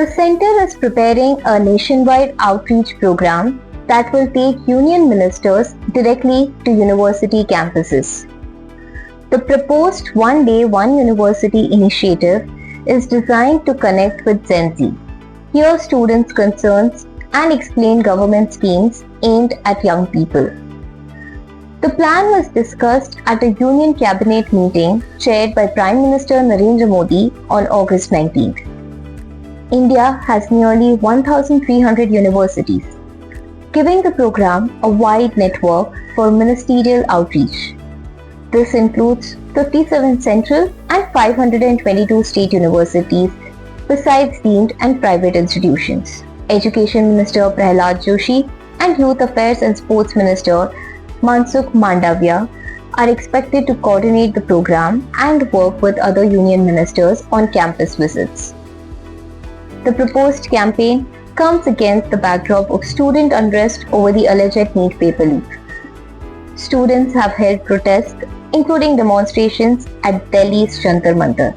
The center is preparing a nationwide outreach program that will take union ministers directly to university campuses. The proposed One Day, One University initiative is designed to connect with Gen Z, hear students' concerns, and explain government schemes aimed at young people. The plan was discussed at a Union Cabinet meeting chaired by Prime Minister Narendra Modi on August 19th. India has nearly 1,300 universities, giving the program a wide network for ministerial outreach. This includes 57 central and 522 state universities, besides deemed and private institutions. Education Minister Prahlad Joshi and Youth Affairs and Sports Minister Mansukh Mandavia are expected to coordinate the program and work with other union ministers on campus visits. The proposed campaign comes against the backdrop of student unrest over the alleged NEET paper leak. Students have held protests, including demonstrations at Delhi's Jantar Mantar.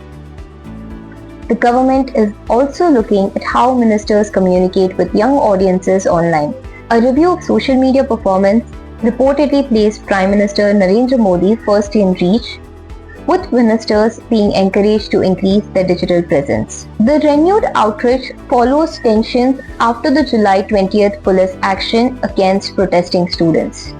The government is also looking at how ministers communicate with young audiences online. A review of social media performance reportedly placed Prime Minister Narendra Modi first in reach, with ministers being encouraged to increase their digital presence. The renewed outreach follows tensions after the July 20th police action against protesting students.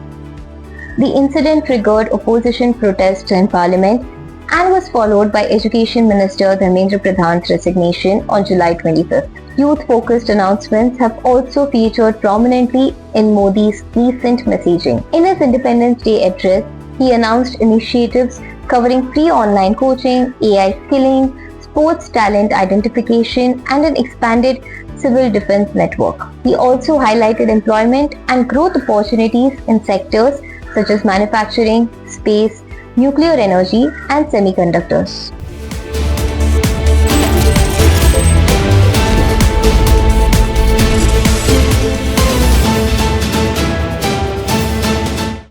The incident triggered opposition protests in Parliament and was followed by Education Minister Dharmendra Pradhan's resignation on July 25th. Youth-focused announcements have also featured prominently in Modi's recent messaging. In his Independence Day address, he announced initiatives covering free online coaching, AI skilling, sports talent identification, and an expanded civil defense network. He also highlighted employment and growth opportunities in sectors such as manufacturing, space, nuclear energy, and semiconductors.